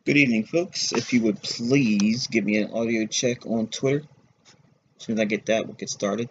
Good evening, folks. If you would please give me an audio check on Twitter. As soon as I get that, we'll get started.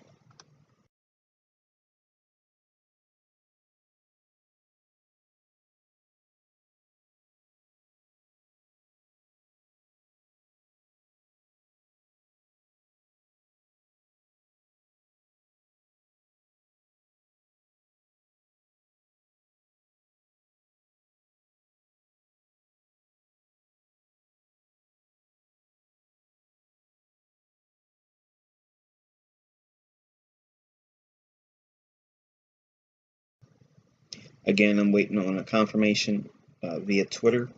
Again, I'm waiting on a confirmation via Twitter.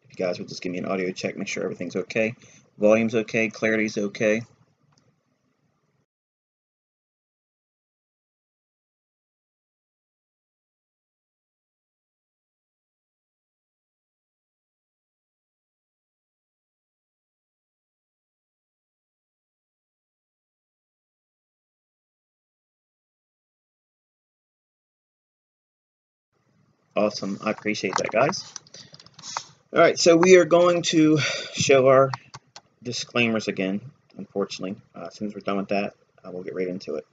If you guys would just give me an audio check, make sure everything's okay. Volume's okay, clarity's okay. Awesome. I appreciate that, guys. All right, so we are going to show our disclaimers again, unfortunately. As soon as we're done with that, we'll get right into it.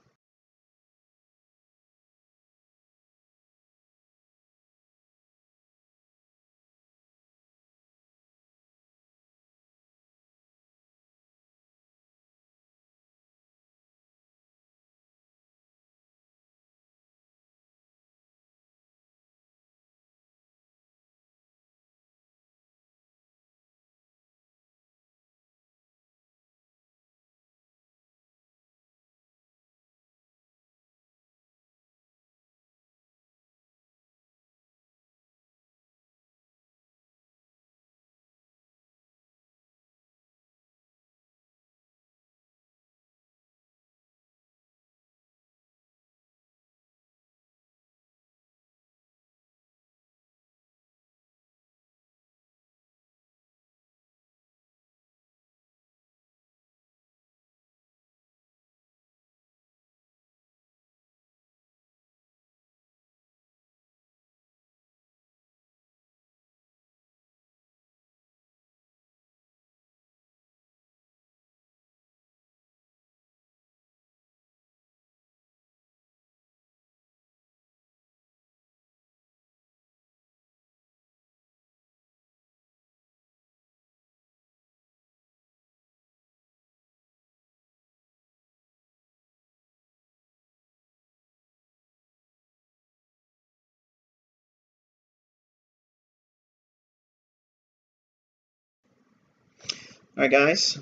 All right, guys,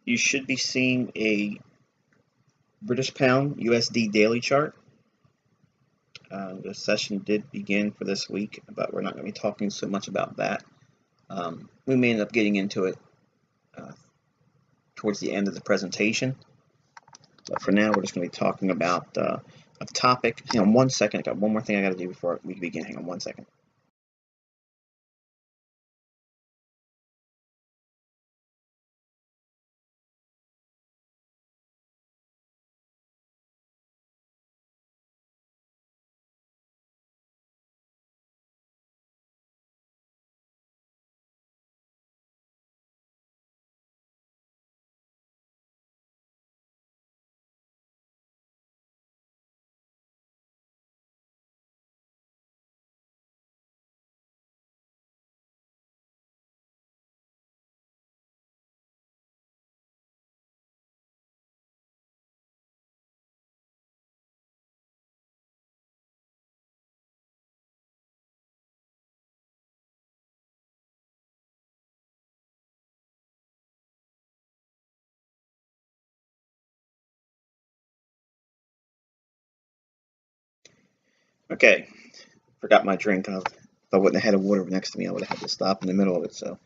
you should be seeing a British pound USD daily chart. The session did begin for this week, but we're not going to be talking so much about that. We may end up getting into it towards the end of the presentation, but for now we're just going to be talking about a topic. Hang on one second, I got one more thing I got to do before we begin. Hang on one second. Okay, forgot my drink. If I wouldn't have had a water next to me, I would have had to stop in the middle of it. So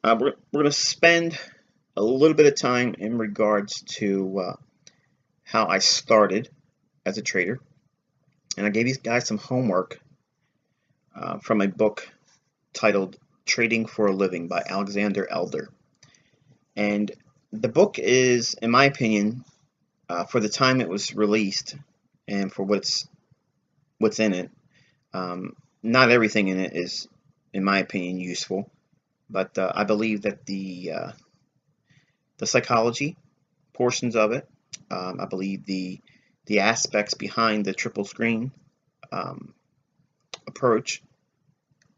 we're going to spend a little bit of time in regards to how I started as a trader. And I gave these guys some homework from a book titled Trading for a Living by Alexander Elder. And the book is, in my opinion, for the time it was released and for what's in it, not everything in it is, in my opinion, useful. but I believe that the psychology portions of it, I believe the aspects behind the triple screen approach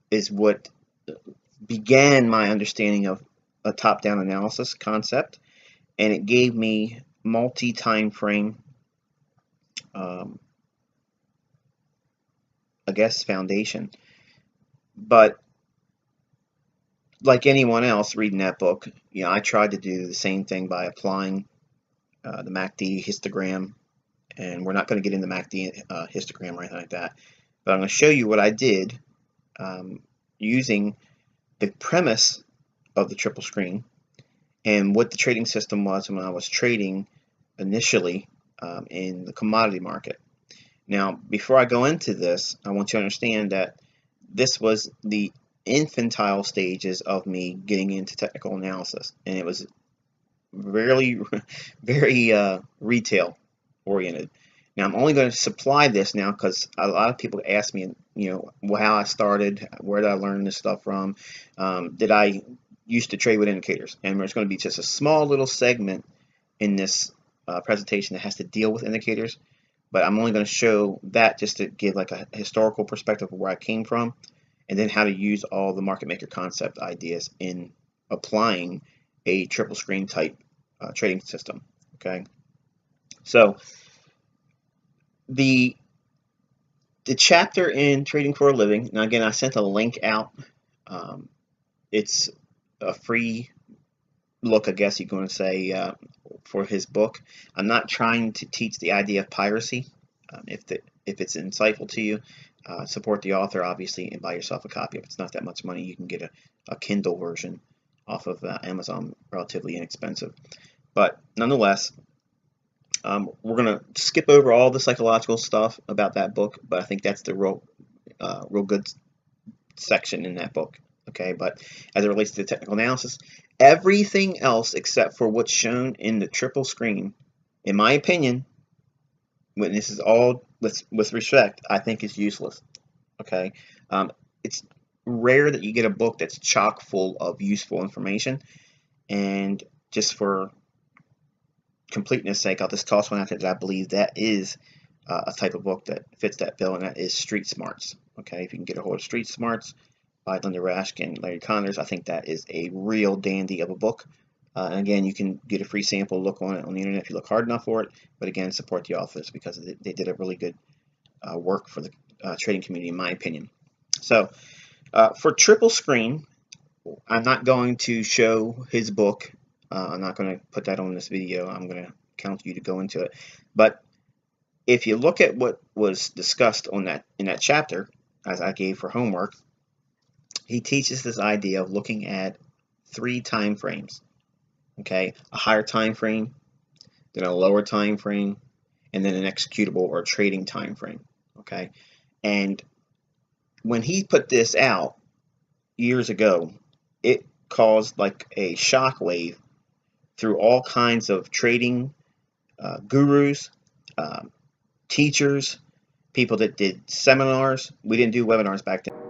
is what began my understanding of a top-down analysis concept, and it gave me multi-time frame, I guess, foundation. But like anyone else reading that book, I tried to do the same thing by applying the MACD histogram, and we're not going to get into MACD histogram or anything like that, but I'm going to show you what I did using the premise of the triple screen and what the trading system was when I was trading initially in the commodity market. Now, before I go into this, I want you to understand that this was the infantile stages of me getting into technical analysis, and it was very retail oriented. Now, I'm only going to supply this now because a lot of people ask me, how I started, where did I learn this stuff from, did I used to trade with indicators, and there's going to be just a small little segment in this presentation that has to deal with indicators, but I'm only going to show that just to give like a historical perspective of where I came from, and then how to use all the market maker concept ideas in applying a triple screen type trading system. Okay, so the chapter in Trading for a Living, now again, I sent a link out. It's a free look, I guess you're going to say, for his book. I'm not trying to teach the idea of piracy. If it's insightful to you, support the author, obviously, and buy yourself a copy. If it's not that much money, you can get a Kindle version off of Amazon, relatively inexpensive. But nonetheless, we're going to skip over all the psychological stuff about that book, but I think that's the real good section in that book. Okay, but as it relates to the technical analysis, everything else except for what's shown in the triple screen, in my opinion, when this is all with respect, I think is useless. Okay, it's rare that you get a book that's chock full of useful information, and just for completeness sake, I'll just toss one out there that I believe that is a type of book that fits that bill, and that is Street Smarts. Okay, if you can get a hold of Street Smarts by Linda Raschke and Larry Connors, I think that is a real dandy of a book. And again, you can get a free sample look on it on the internet if you look hard enough for it. But again, support the authors because they did a really good work for the trading community, in my opinion. So for triple screen, I'm not going to show his book. I'm not going to put that on this video. I'm going to counsel you to go into it. But if you look at what was discussed on in that chapter, as I gave for homework, he teaches this idea of looking at 3 time frames. Okay, a higher time frame, then a lower time frame, and then an executable or trading time frame. Okay, and when he put this out years ago, it caused like a shockwave through all kinds of trading gurus, teachers, people that did seminars. We didn't do webinars back then.